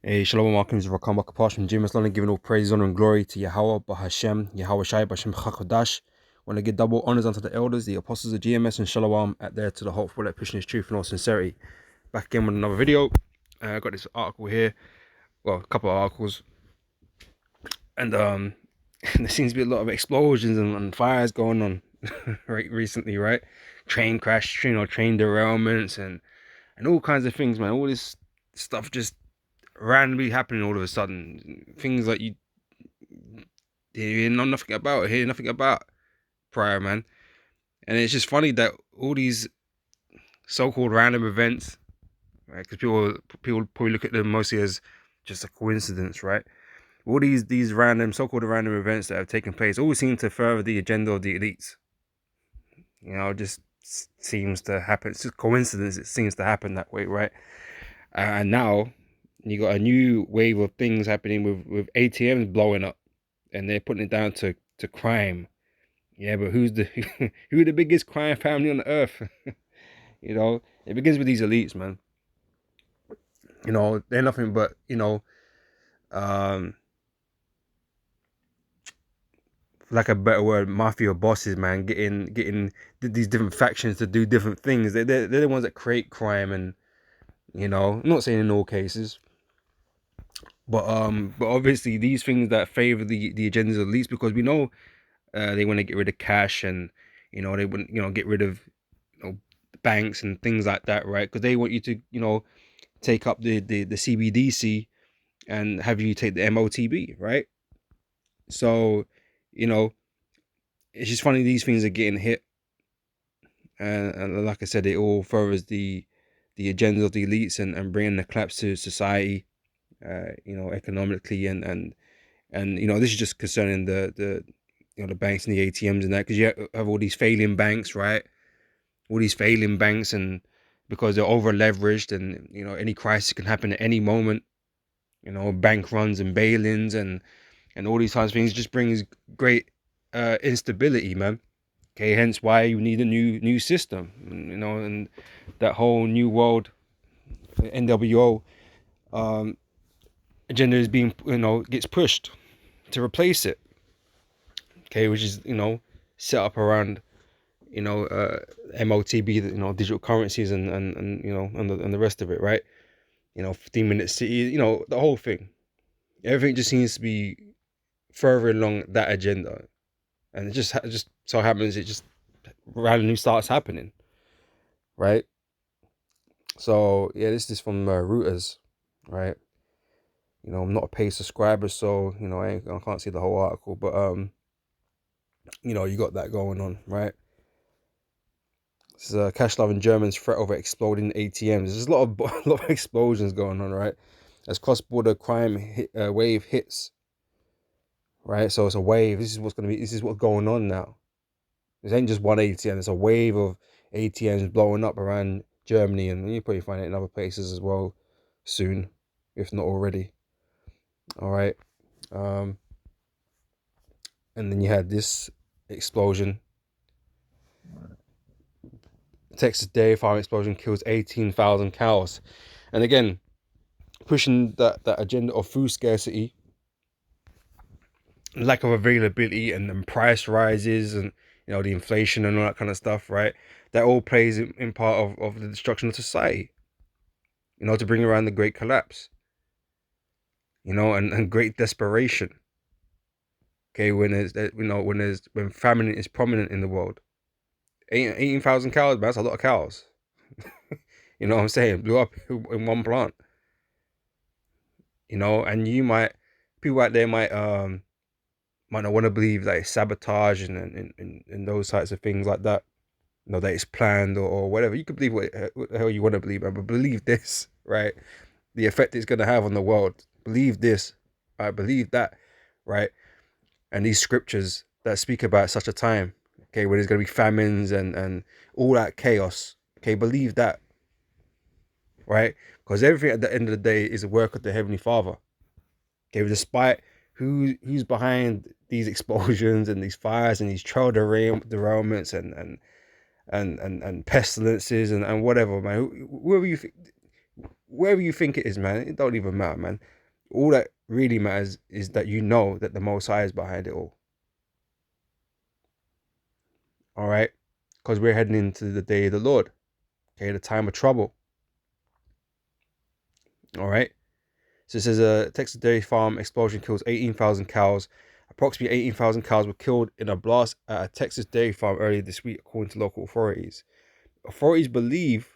Hey, Shalom and welcome to Rakam Wakapash from James London, giving all praise, honor, and glory to Yahweh, Bahashem, Yahweh Shai, Bashem Chakodash. Want to give double honors unto the elders, the apostles of GMS, and Shalom at there to the hopeful that pushing his truth in all sincerity. Back again with another video. I got this article here, well, a couple of articles, and there seems to be a lot of explosions and fires going on right recently, right? Train crash, train derailments, and all kinds of things, man. All this stuff just randomly happening all of a sudden. Things like you know nothing about, hear nothing about prior, man. And it's just funny that all these so-called random events, right? Because people probably look at them mostly as just a coincidence, right? All these random so-called random events that have taken place always seem to further the agenda of the elites. You know, it just seems to happen. It's just coincidence. It seems to happen that way, right? And now you got a new wave of things happening with ATMs blowing up, and they're putting it down to crime. Yeah, but who's the who the biggest crime family on earth? You know, it begins with these elites, man. You know, they're nothing but um, like a better word, mafia bosses, man. Getting these different factions to do different things. They're the ones that create crime, and I'm not saying in all cases, but obviously these things that favor the agendas of elites, because we know they want to get rid of cash, and they want get rid of banks and things like that, right? Because they want you to take up the CBDC and have you take the MOTB, right? So, you know, it's just funny these things are getting hit, and like I said, it all furthers the agenda of the elites, and bringing the collapse to society, economically, and this is just concerning the banks and the ATMs and that, because you have all these failing banks, right? All these failing banks, and because they're over leveraged, and any crisis can happen at any moment. Bank runs and bail-ins, and all these types of things just brings great instability, man. Okay, hence why you need a new system, and that whole new world NWO agenda is being gets pushed to replace it. Okay, which is set up around MOTB, digital currencies, and the rest of it, right? 15-minute city, the whole thing. Everything just seems to be further along that agenda, and it just so happens it just randomly starts happening, right? So yeah, this is from Reuters, right? I'm not a paid subscriber, so I can't see the whole article, but you got that going on, right? This is cash loving Germans threat over exploding ATMs. There's a lot of a lot of explosions going on, right? As cross-border crime wave hits, right? So it's a wave. This is what's going on now. This ain't just one ATM. It's a wave of ATMs blowing up around Germany, and you probably find it in other places as well soon, if not already. All right. And then you had this explosion. Texas dairy farm explosion kills 18,000 cows. And again, pushing that agenda of food scarcity, lack of availability, and then price rises, and the inflation and all that kind of stuff, right? That all plays in part of the destruction of society, to bring around the great collapse, and great desperation. Okay, when famine is prominent in the world. 18,000 cows, man, that's a lot of cows. You know what I'm saying? Blew up in one plant. And people out there might not want to believe that it's sabotage and those types of things like that. That it's planned or whatever. You can believe what the hell you want to believe, man, but believe this, right? The effect it's gonna have on the world. Believe this, right? Believe that, right? And these scriptures that speak about such a time, okay, when there's gonna be famines and all that chaos. Okay, believe that, right? Because everything at the end of the day is a work of the Heavenly Father. Okay, despite who's behind these explosions and these fires and these trail derailments and pestilences and whatever, man. Whoever you think, wherever you think it is, man, it don't even matter, man. All that really matters is that you know that the Most High is behind it all. All right, because we're heading into the day of the Lord. Okay, the time of trouble. All right. So it says a Texas dairy farm explosion kills 18,000 cows. Approximately 18,000 cows were killed in a blast at a Texas dairy farm earlier this week, according to local authorities. Authorities believe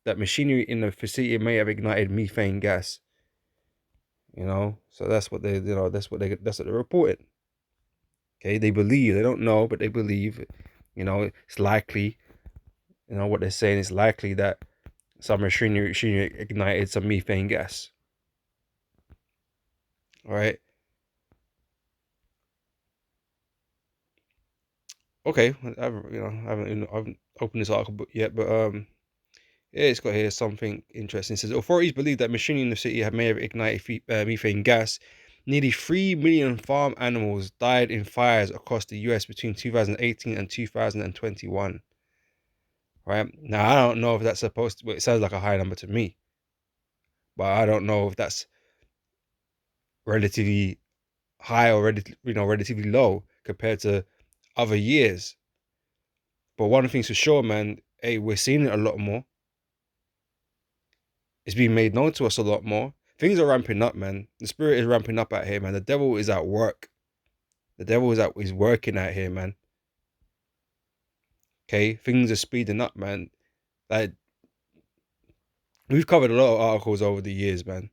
that machinery in the facility may have ignited methane gas. So that's what they're reporting. Okay, they believe, they don't know, but they believe, it's likely, what they're saying is likely that some machinery ignited some methane gas. All right. Okay, I haven't opened this article yet, but yeah, it's got here something interesting. It says authorities believe that machinery in the city may have ignited methane gas. Nearly 3 million farm animals died in fires across the US between 2018 and 2021. Right now, I don't know if that's supposed to. Well, it sounds like a high number to me, but I don't know if that's relatively high or relatively low compared to other years. But one thing's for sure, man. Hey, we're seeing it a lot more. It's being made known to us a lot more. Things are ramping up, man. The spirit is ramping up out here, man. The devil is at work. The devil is working out here, man. Okay, things are speeding up, man. Like, we've covered a lot of articles over the years, man.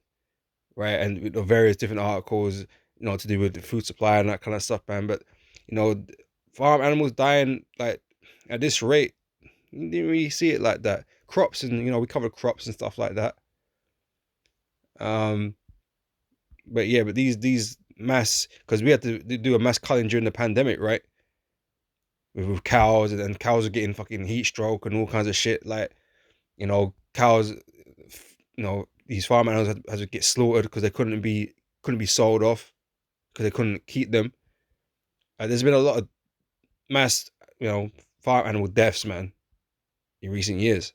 Right, and various different articles, to do with the food supply and that kind of stuff, man. But farm animals dying like at this rate, you didn't really see it like that. Crops, and we covered crops and stuff like that. But yeah, but these mass, because we had to do a mass culling during the pandemic, right? With cows, and then cows are getting fucking heat stroke and all kinds of shit. Like, cows, these farm animals had to get slaughtered because they couldn't be sold off because they couldn't keep them. There's been a lot of mass, farm animal deaths, man, in recent years.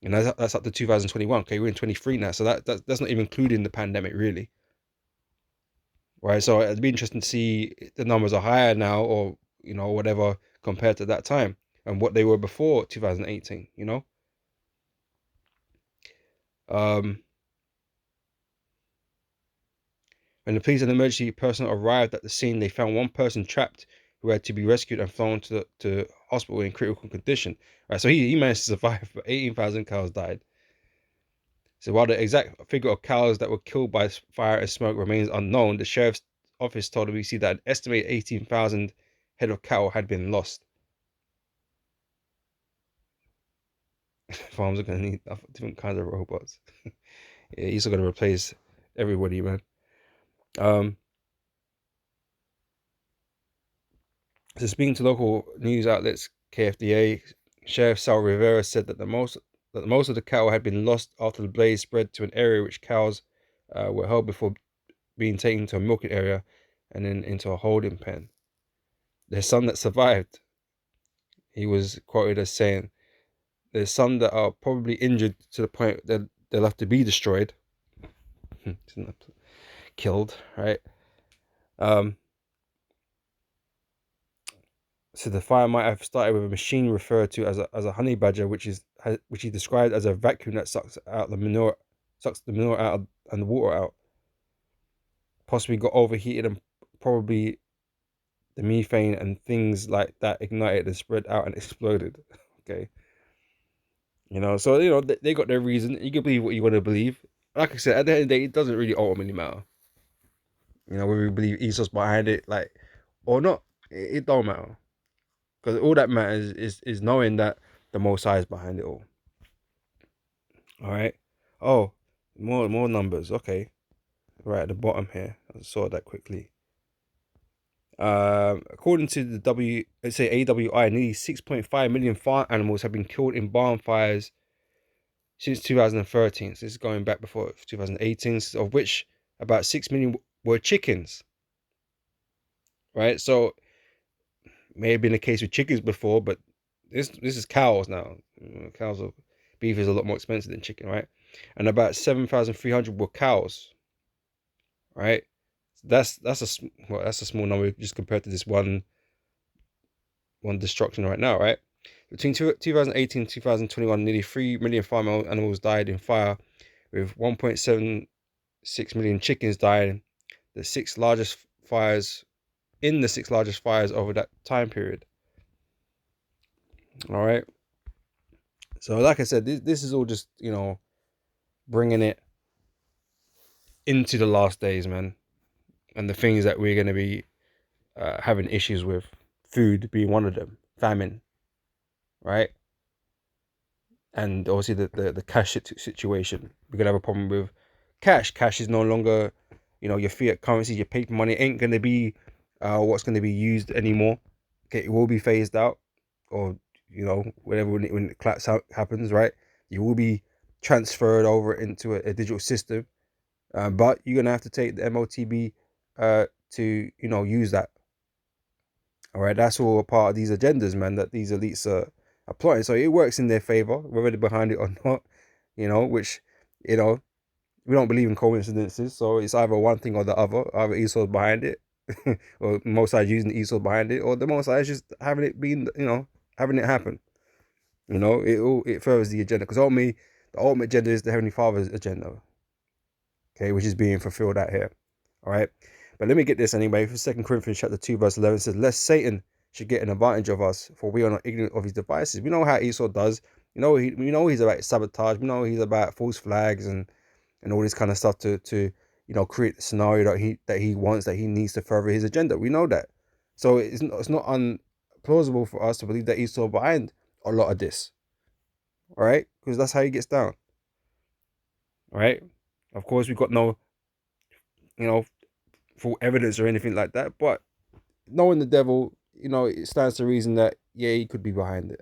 And that's up to 2021. Okay, we're in 23 now, so that's not even including the pandemic, really. Right, so it'd be interesting to see if the numbers are higher now, or whatever, compared to that time and what they were before 2018. Um, when the police and emergency personnel arrived at the scene, they found one person trapped who had to be rescued and flown to hospital in critical condition. Right, so he managed to survive, but 18,000 cows died. So while the exact figure of cows that were killed by fire and smoke remains unknown, the sheriff's office told the BBC that an estimated 18,000 head of cattle had been lost. Farms are going to need different kinds of robots. Yeah, he's going to replace everybody, man. So speaking to local news outlets, KFDA, Sheriff Sal Rivera said that most of the cattle had been lost after the blaze spread to an area which cows were held before being taken to a milking area and then into a holding pen. There's some that survived. He was quoted as saying, "There's some that are probably injured to the point that they'll have to be destroyed." Killed, right? So the fire might have started with a machine referred to as a honey badger, which he described as a vacuum that sucks the manure out and the water out. Possibly got overheated, and probably the methane and things like that ignited and spread out and exploded. Okay. So they got their reason. You can believe what you want to believe. Like I said, at the end of the day, it doesn't really ultimately matter. Whether you believe Esau's behind it, like, or not, it don't matter. Because all that matters is knowing that the Most High is behind it all. All right. Oh, more numbers. Okay. Right at the bottom here. I saw that quickly. According to the AWI, nearly 6.5 million farm animals have been killed in barn fires since 2013. So this is going back before 2018, of which about 6 million were chickens. Right. So may have been the case with chickens before, but this is cows now. Beef is a lot more expensive than chicken, right? and about 7,300 were cows, right? That's that's a small number just compared to this one destruction right now, right? Between 2018 and 2021, nearly 3 million farm animals died in fire, with 1.76 million chickens dying. The six largest fires over that time period. All right. So, like I said, this is all just bringing it into the last days, man, and the things that we're going to be having issues with, food being one of them, famine, right? And obviously the cash situation. We're gonna have a problem with cash. Cash is no longer, your fiat currency, your paper money ain't gonna be what's gonna be used anymore. Okay, it will be phased out, or whenever when the collapse happens, right? You will be transferred over into a digital system, but you're gonna have to take the MOTB to use that. All right, that's all a part of these agendas, man, that these elites are plotting. So it works in their favor, whether they're behind it or not. Which we don't believe in coincidences, so it's either one thing or the other. Either Esau's behind it, or Mosai's using Esau behind it, or the Mosai is just having it having it happen. It furthers the agenda, because ultimately the ultimate agenda is the Heavenly Father's agenda. Okay, which is being fulfilled out here. All right. But let me get this anyway. For 2 Corinthians chapter 2, verse 11 says, lest Satan should get an advantage of us, for we are not ignorant of his devices. We know how Esau does. We know he's about sabotage. We know he's about false flags and all this kind of stuff to create the scenario that he wants, that he needs to further his agenda. We know that. So it's not unplausible for us to believe that Esau behind a lot of this. All right? Because that's how he gets down. All right? Of course, we've got no, full evidence or anything like that, but knowing the devil, it stands to reason that he could be behind it.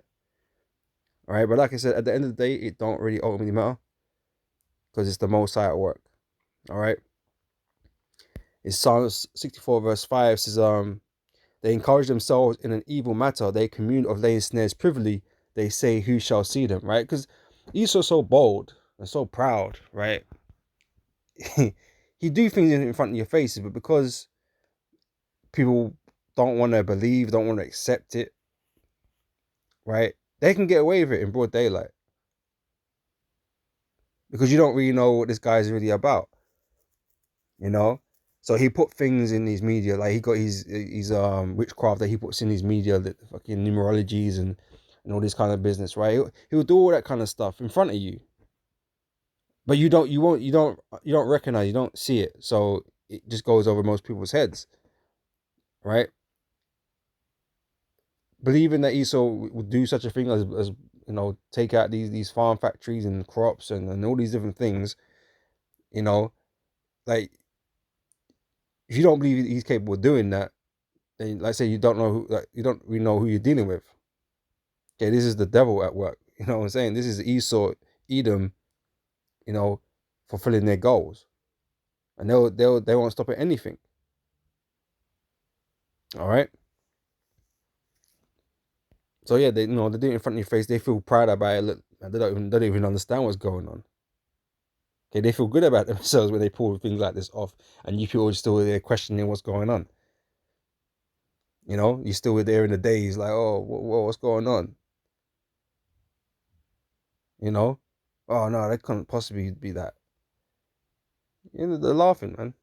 All right, but like I said, at the end of the day, it don't really ultimately matter, because it's the Most High at work. All right, it's Psalms 64 verse 5 says, they encourage themselves in an evil matter, they commune of laying snares privily, they say, who shall see them? Right? Because Esau's so bold and so proud, right? He do things in front of your faces, but because people don't want to believe, don't want to accept it, right? They can get away with it in broad daylight, because you don't really know what this guy is really about, So he put things in his media, like he got his witchcraft that he puts in his media, the fucking numerologies and all this kind of business, right? He'll do all that kind of stuff in front of you, but you don't recognize, you don't see it, so it just goes over most people's heads, right? Believing that Esau would do such a thing as take out these farm factories and crops and all these different things, like, if you don't believe he's capable of doing that, then, like I say, you don't really know who you're dealing with. Okay, this is the devil at work. You know what I'm saying? This is Esau, Edom, fulfilling their goals, and they won't stop at anything. All right. So yeah, they they do it in front of your face. They feel proud about it. Look, they don't even understand what's going on. Okay, they feel good about themselves when they pull things like this off, and you people are still there questioning what's going on. You're still there in the days, like, oh, what's going on? Oh no, that couldn't possibly be that. They're laughing, man.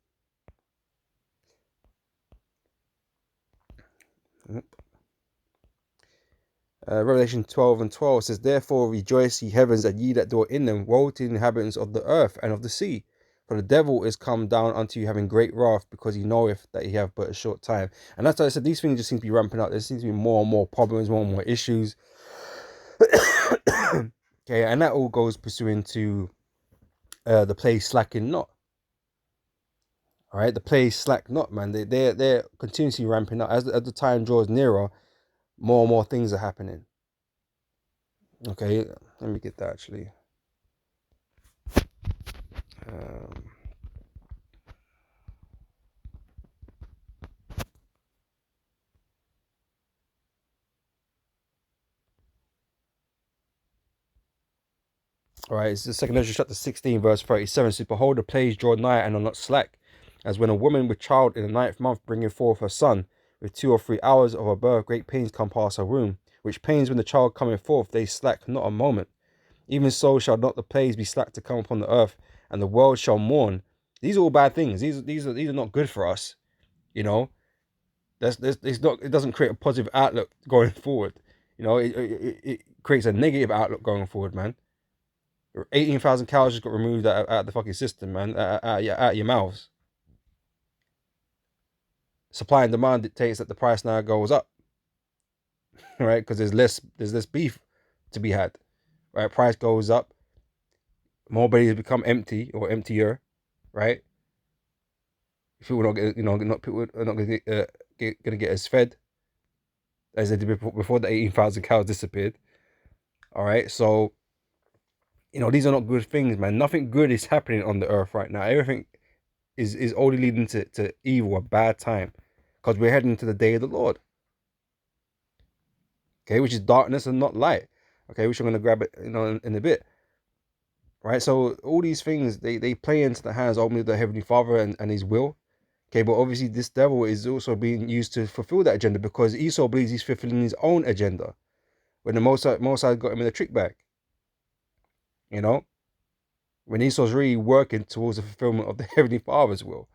Revelation 12 and 12 says, therefore rejoice, ye heavens, and ye that dwell in them. Woe to the inhabitants of the earth and of the sea. For the devil is come down unto you, having great wrath, because he knoweth that he have but a short time. And that's why I said, these things just seem to be ramping up. There seems to be more and more problems, more and more issues. Okay, and that all goes pursuing to the play slacking not. All right, the play slack not, man. They're continuously ramping up as the time draws nearer. More and more things are happening. Okay, let me get that actually. Um, All right, it's the second Ezra chapter 16, verse 37. So behold, the plagues draw nigh and are not slack, as when a woman with child in the ninth month bringeth forth her son, with 2 or 3 hours of her birth, great pains come past her womb, which pains when the child cometh forth, they slack not a moment. Even so shall not the plagues be slack to come upon the earth, and the world shall mourn. These are all bad things. These are not good for us. You know, it's not. It doesn't create a positive outlook going forward. You know, it creates a negative outlook going forward, man. 18,000 cows just got removed out of the fucking system, man. Out your mouths. Supply and demand dictates that the price now goes up, right? Because there's less beef to be had, right? Price goes up. More bellies become empty or emptier, right? People not get, not people are not gonna get as fed as they did before the 18,000 cows disappeared. All right, so these are not good things, man. Nothing good is happening on the earth right now. Everything is only leading to evil, a bad time, because we're heading to the day of the Lord. Okay, which is darkness and not light. Okay, which I'm gonna grab it, in a bit. Right, so all these things they play into the hands ultimately of the Heavenly Father and His will. Okay, but obviously this devil is also being used to fulfill that agenda, because Esau believes he's fulfilling his own agenda when the Most High got him in the trick bag. When Esau's really working towards the fulfillment of the Heavenly Father's will.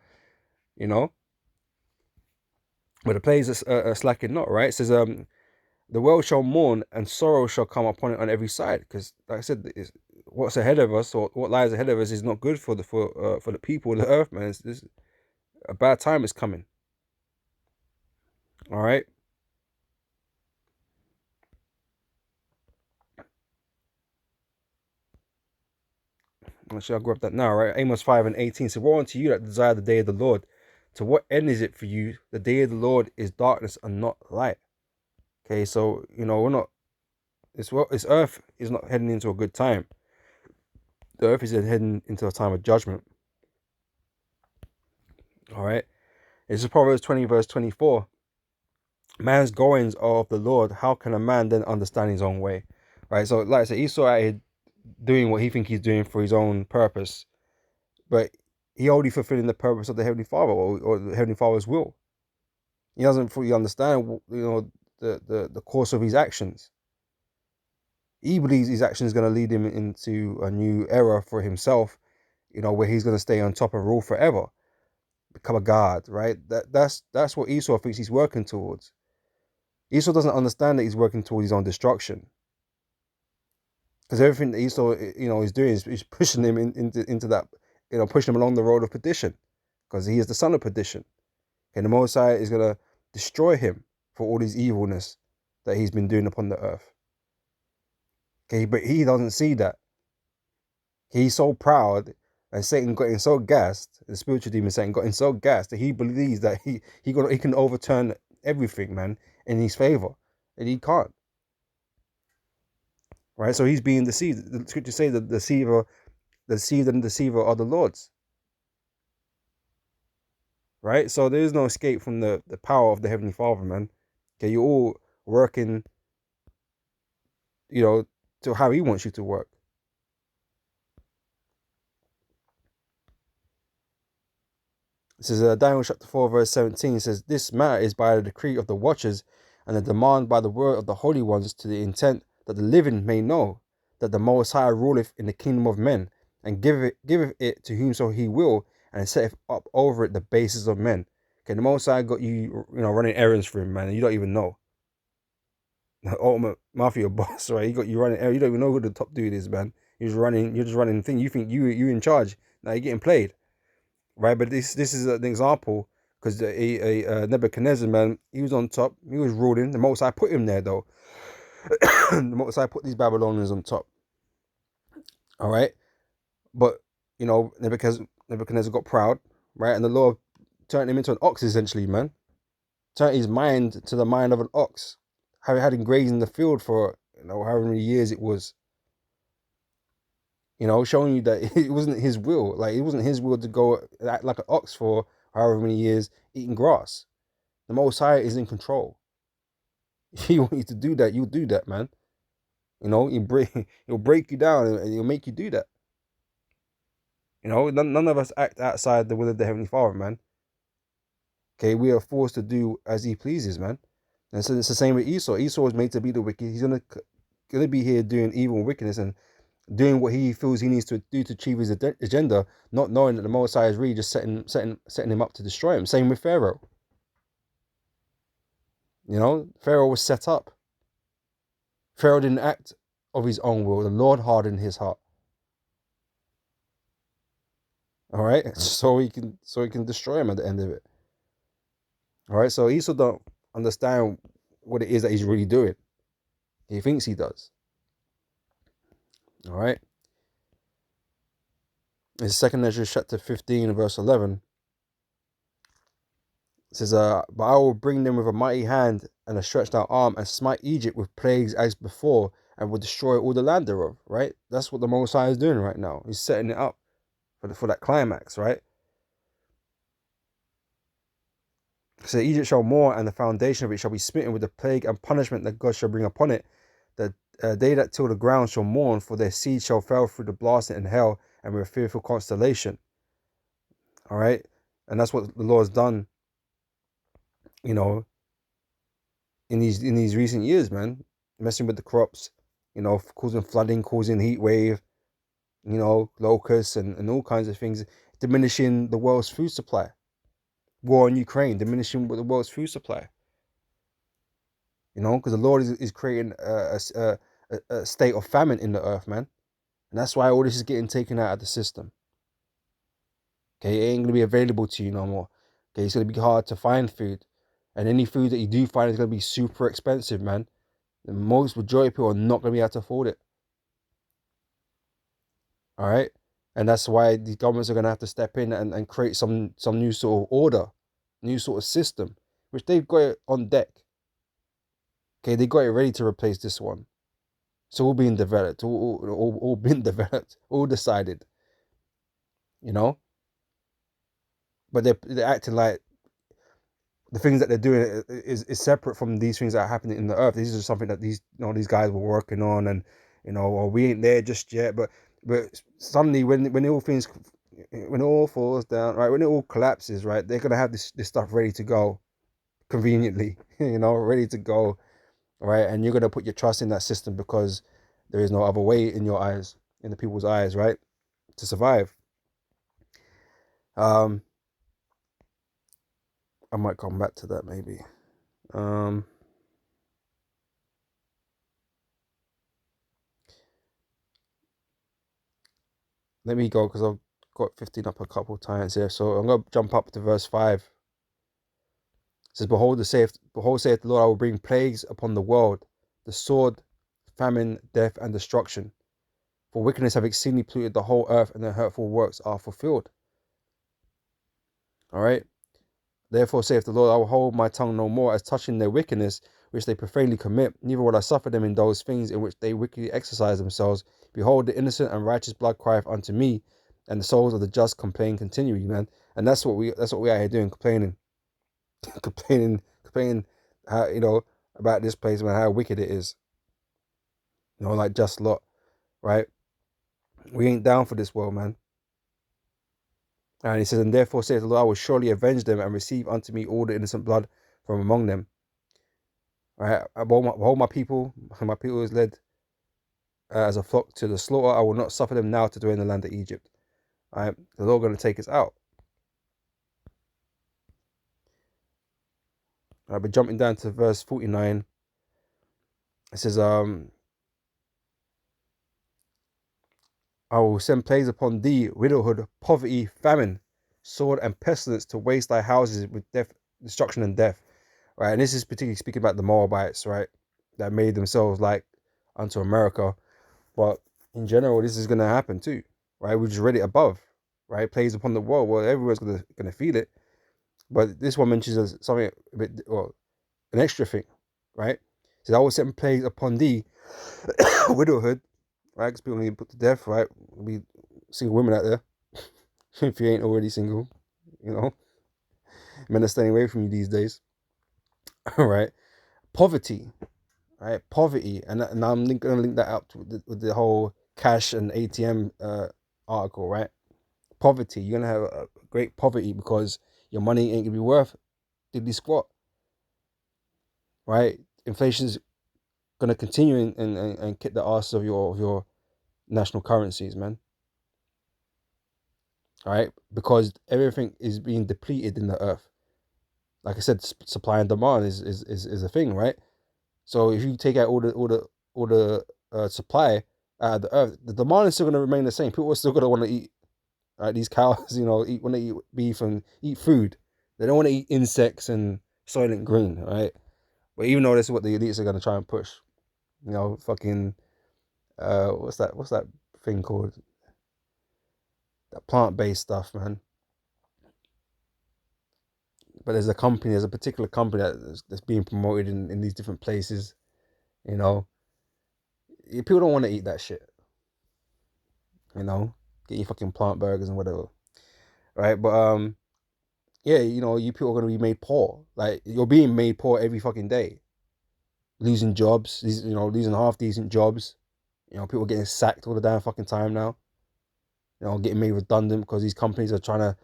But the plagues are slacking not, right? It says, the world shall mourn and sorrow shall come upon it on every side. Because, like I said, what's ahead of us, or what lies ahead of us, is not good for the people of the earth, man. A bad time is coming. All right. Actually, I'll grab that now, right? Amos 5:18 says, woe unto you that desire the day of the Lord. To what end is it for you? The day of the Lord is darkness and not light. Okay, so we're not. This earth is not heading into a good time. The earth is heading into a time of judgment. All right. This is Proverbs 20 verse 24. Man's goings are of the Lord. How can a man then understand his own way? Right. So, like I said, Esau out here doing what he thinks he's doing for his own purpose, but he only fulfilling the purpose of the Heavenly Father, or the Heavenly Father's will. He doesn't fully understand, the course of his actions. He believes his action is going to lead him into a new era for himself, where he's going to stay on top and rule forever, become a god, right? That's what Esau thinks he's working towards. Esau doesn't understand that he's working towards his own destruction, because everything that Esau, is doing is pushing him into that, pushing him along the road of perdition, because he is the son of perdition, and the Most High is going to destroy him for all his evilness that he's been doing upon the earth. Okay, but he doesn't see that. He's so proud, and Satan got him so gassed, the spiritual demon Satan got him so gassed, that he believes that he can overturn everything, man, in his favor, and he can't. Right, so he's being deceived. The scriptures say that the seed and deceiver are the Lord's. Right, so there is no escape from the power of the Heavenly Father, man. Okay, you're all working, to how He wants you to work. It says, Daniel chapter 4 verse 17 says, this matter is by the decree of the watchers, and the demand by the word of the holy ones, to the intent that the living may know that the Most High ruleth in the kingdom of men, and giveth it to whomso He will, and setteth up over it the bases of men. Okay, the Most High got you, running errands for Him, man, and you don't even know. The ultimate mafia boss, right? He got you running errands. You don't even know who the top dude is, man. You're just running the thing. You think you in charge. Now you're getting played. Right, but this is an example, because Nebuchadnezzar, man, he was on top, he was ruling. The Most High put him there, though. The Most High put these Babylonians on top. All right, but Nebuchadnezzar got proud, right, and the Lord turned him into an ox, essentially, man. Turned his mind to the mind of an ox. How he had him grazing the field for however many years it was. Showing you that it wasn't his will. Like, it wasn't his will to go act like an ox for however many years eating grass. The Most High is in control. If you want you to do that, you'll do that, man. You know, he'll break you down and he'll make you do that. You know, none of us act outside the will of the Heavenly Father, man. Okay, we are forced to do as he pleases, man. And so it's the same with Esau. Esau was made to be the wicked. He's gonna be here doing evil and wickedness and doing what he feels he needs to do to achieve his agenda, not knowing that the Most High is really just setting him up to destroy him. Same with Pharaoh. You know, Pharaoh was set up. Pharaoh didn't act of his own will. The Lord hardened his heart. All right, so he can destroy him at the end of it. All right, so Esau don't understand what it is that he's really doing. He thinks he does. All right. In 2nd Ezra chapter 15 verse 11, it says, but I will bring them with a mighty hand and a stretched out arm and smite Egypt with plagues as before and will destroy all the land thereof. Right? That's what the Most High is doing right now. He's setting it up for that climax, right? So Egypt shall mourn, and the foundation of it shall be smitten with the plague and punishment that God shall bring upon it. The they that till the ground shall mourn, for their seed shall fall through the blast and hell, and with a fearful constellation. All right, and that's what the Lord's done. You know, in these recent years, man, messing with the crops. You know, causing flooding, causing heat wave. You know, locusts and all kinds of things, diminishing the world's food supply. War in Ukraine, diminishing the world's food supply. You know, because the Lord is creating a state of famine in the earth, man. And that's why all this is getting taken out of the system. Okay, it ain't going to be available to you no more. Okay, it's going to be hard to find food. And any food that you do find is going to be super expensive, man. The most majority of people are not going to be able to afford it. All right? And that's why the governments are going to have to step in and create some new sort of order, new sort of system, which they've got it on deck. Okay, they got it ready to replace this one. It's all being developed, all been developed, all decided, you know? But they're acting like the things that they're doing is separate from these things that are happening in the earth. These are something that these guys were working on, and or we ain't there just yet. But suddenly when it all falls down, right, when it all collapses, right, they're gonna have this stuff ready to go, conveniently, ready to go, right, and you're gonna put your trust in that system because there is no other way in your eyes, in the people's eyes, right, to survive. I might come back to that maybe. Let me go because I've got 15 up a couple times here. So I'm going to jump up to verse 5. It says, Behold, saith the Lord, I will bring plagues upon the world, the sword, famine, death, and destruction. For wickedness have exceedingly polluted the whole earth, and their hurtful works are fulfilled. All right. Therefore saith the Lord, I will hold my tongue no more as touching their wickedness, which they profanely commit, neither will I suffer them in those things in which they wickedly exercise themselves. Behold, the innocent and righteous blood crieth unto me, and the souls of the just complain continually, man. And that's what we are here doing, complaining, complaining, how about this place, man, how wicked it is. Like just Lot, right? We ain't down for this world, man. And he says, and therefore saith the Lord, I will surely avenge them and receive unto me all the innocent blood from among them. All right, behold my people is led as a flock to the slaughter. I will not suffer them now to dwell in the land of Egypt. All right, the Lord going to take us out. All right, but jumping down to verse 49, it says, I will send plagues upon thee, widowhood, poverty, famine, sword, and pestilence to waste thy houses with destruction and death. Right, and this is particularly speaking about the Moabites, right, that made themselves like unto America. But in general, this is going to happen too, right? We just read it above, right? Plagues upon the world. Well, everyone's gonna feel it. But this one mentions something a bit, well, an extra thing, right? It says, I will send plagues upon thee, widowhood, right? Because people need put to death, right? Be single women out there. If you ain't already single, men are staying away from you these days. All right. Poverty, right? Poverty, and I'm going to link that up with the whole cash and ATM article, right? Poverty, you're going to have a great poverty because your money ain't going to be worth diddly squat, right? Inflation's going to continue and kick the ass of your national currencies, man. All right, because everything is being depleted in the earth. Like I said, supply and demand is a thing, right? So if you take out all the supply out of the earth, the demand is still going to remain the same. People are still going to want to eat. Right, these cows, eat when they eat beef and eat food. They don't want to eat insects and Soylent Green, right? But even though this is what the elites are going to try and push, fucking what's that thing called? That plant-based stuff, man. But there's a particular company that's being promoted in these different places. You know, people don't want to eat that shit. Get your fucking plant burgers and whatever, right? But yeah, you people are gonna be made poor. Like you're being made poor every fucking day, losing jobs, losing half decent jobs. People getting sacked all the damn fucking time now. Getting made redundant because these companies are trying to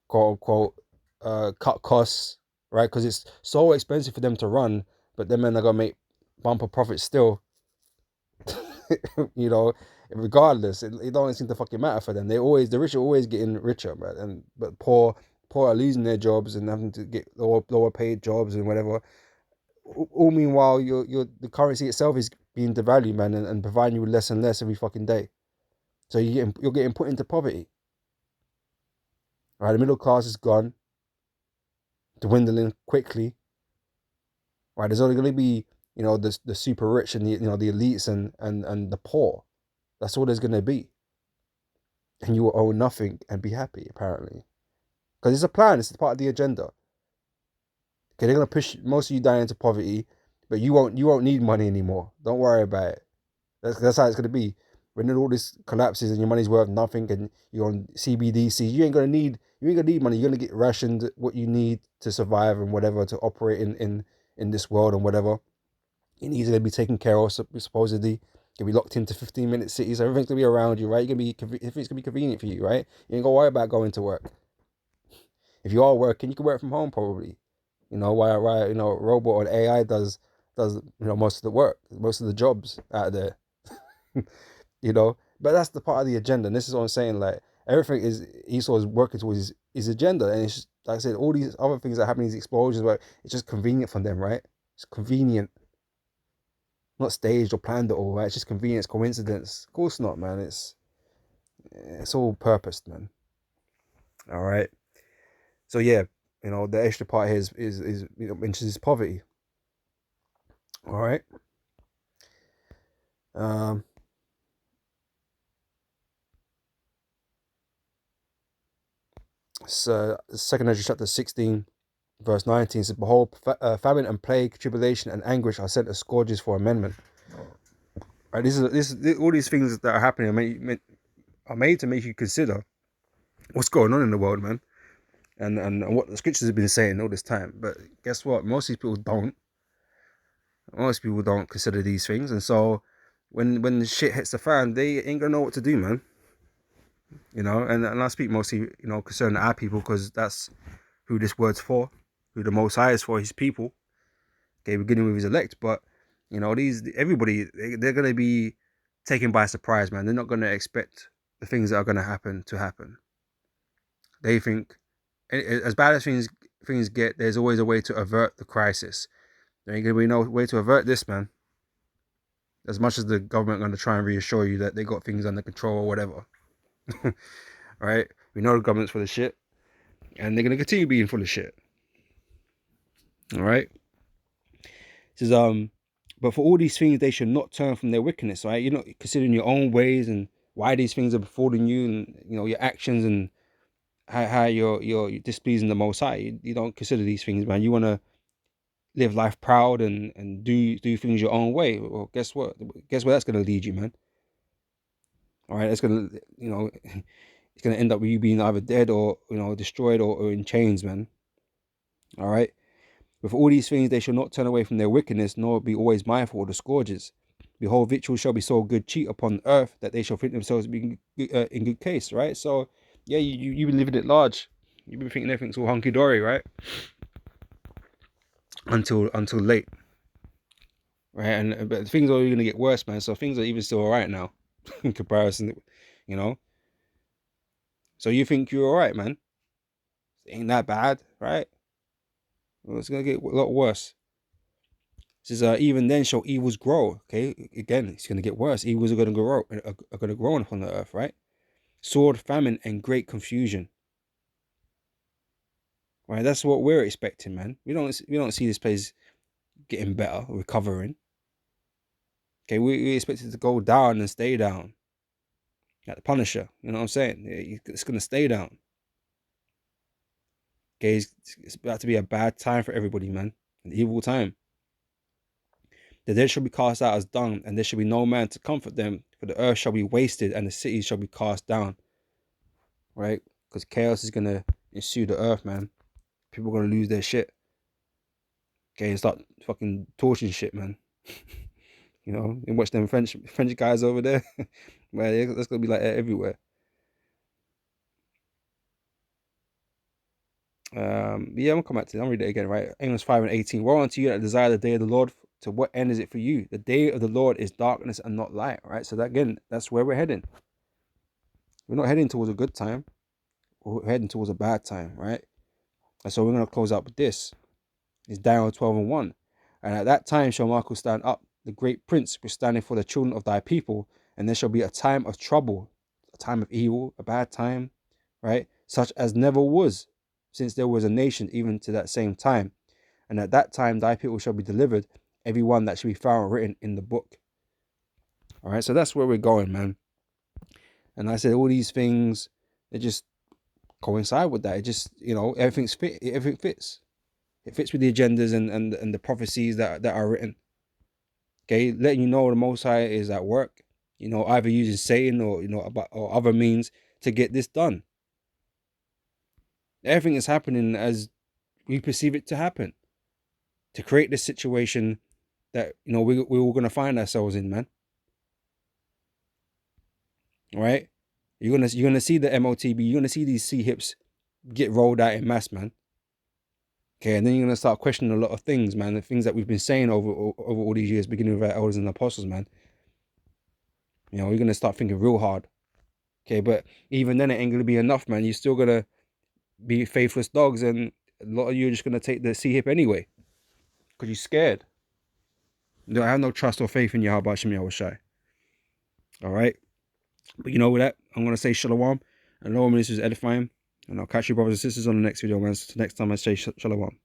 quote unquote cut costs, right? Because it's so expensive for them to run, but them men are gonna make bumper profits still. you know, Regardless, it don't seem to fucking matter for them. The rich are always getting richer, man, but poor are losing their jobs and having to get lower paid jobs and whatever. All meanwhile, the currency itself is being devalued, man, and providing you with less and less every fucking day. So you're getting put into poverty. Right, the middle class is gone, dwindling quickly. Right, there's only going to be the super rich and the elites and the poor. That's all there's going to be, and you will own nothing and be happy apparently, because it's a plan. It's part of the agenda. Okay, they're going to push most of you down into poverty, but you won't need money anymore. Don't worry about it. That's how it's going to be. When all this collapses and your money's worth nothing and you're on CBDC, you ain't gonna need money. You're gonna get rationed what you need to survive and whatever to operate in this world and whatever. Your needs are gonna be taken care of supposedly. You'll be locked into 15-minute cities. So everything's gonna be around you, right? Everything's gonna be convenient for you, right? You ain't gonna worry about going to work. If you are working, you can work from home probably. Why a robot or AI does most of the work, most of the jobs out there. But that's the part of the agenda, and this is what I'm saying. Like everything is Esau is working towards his agenda, and it's just, like I said, all these other things that happen, these explosions, where it's just convenient for them, right? It's convenient, not staged or planned at all, right? It's just convenience, coincidence. Of course not, man. It's all purposed, man. All right. So yeah, the extra part here is mentions poverty. All right. So Second Ezra chapter 16, verse 19 says, "Behold, famine and plague, tribulation and anguish are sent as scourges for amendment." Right, all these things that are happening are made to make you consider what's going on in the world, man, and what the scriptures have been saying all this time. But guess what? Most people don't. Most people don't consider these things, and so when the shit hits the fan, they ain't gonna know what to do, man. And I speak mostly, concerning our people, because that's who this word's for, who the Most High is for, his people. Okay, beginning with his elect, but everybody, they're gonna be taken by surprise, man. They're not gonna expect the things that are gonna happen to happen. They think, as bad as things get, there's always a way to avert the crisis. There ain't gonna be no way to avert this, man. As much as the government gonna try and reassure you that they got things under control or whatever. Right? We know the government's full of shit, and they're gonna continue being full of shit. All right. It says, but for all these things, they should not turn from their wickedness. Right? You're not considering your own ways and why these things are befalling you, and your actions and how you're displeasing the Most High. You don't consider these things, man. You want to live life proud and do things your own way. Well, guess what? Guess where that's gonna lead you, man. All right, that's gonna it's gonna end up with you being either dead or destroyed or in chains, man. All right. With all these things they shall not turn away from their wickedness, nor be always mindful of the scourges. Behold, victuals shall be so good cheap upon earth that they shall think themselves to be in good case, right? So, yeah, you've been living it large. You've been thinking everything's all hunky-dory, right? Until late, right? And but things are going to get worse, man. So things are even still all right now in comparison, you know? So you think you're all right, man. It ain't that bad, right? Well, it's going to get a lot worse. It says, even then shall evils grow. Okay, again, it's going to get worse. Evils are going to grow, upon the earth, right? Sword, famine, and great confusion. Right, that's what we're expecting, man. We don't see this place getting better, recovering. Okay, we expect it to go down and stay down, like the Punisher. You know what I'm saying? It's going to stay down. Okay, it's about to be a bad time for everybody, man. An evil time. The dead shall be cast out as dung, and there shall be no man to comfort them, for the earth shall be wasted, and the cities shall be cast down. Right? Because chaos is going to ensue the earth, man. People are going to lose their shit. Okay, and start fucking torching shit, man. You know, and watch them French guys over there. Man, that's going to be like that everywhere. Yeah, I'm gonna come back to it. I'll read it again, right? Amos 5:18. Woe unto you that desire the day of the Lord. To what end is it for you? The day of the Lord is darkness and not light, right? So that, again, that's where we're heading. We're not heading towards a good time. We're heading towards a bad time, right? And so we're gonna close out with this. It's Daniel 12:1. And at that time shall Michael stand up, the great prince, which standing for the children of thy people, and there shall be a time of trouble, a time of evil, a bad time, right? Such as never was, since there was a nation even to that same time. And at that time thy people shall be delivered, every one that shall be found written in the book. All right, so that's where we're going, man. And I said all these things, they just coincide with that. It just, everything fits. It fits with the agendas and the prophecies that are written. Okay, letting you know the Most High is at work, either using Satan or other means to get this done. Everything is happening as we perceive it to happen, to create this situation that we're all gonna find ourselves in, man. All right, you're gonna see the MOTB, you're gonna see these C-hips get rolled out in mass, man. Okay, and then you're gonna start questioning a lot of things, man. The things that we've been saying over all these years, beginning with our elders and apostles, man. You're gonna start thinking real hard. Okay, but even then, it ain't gonna be enough, man. You're still gonna be faithless dogs, and a lot of you are just gonna take the C-hip anyway, because you're scared. I have no trust or faith in Yahweh Shem Yahushai. All right, but with that, I'm gonna say shalom, and Lord, this is edifying, and I'll catch you brothers and sisters on the next video, man. So next time I say shalom.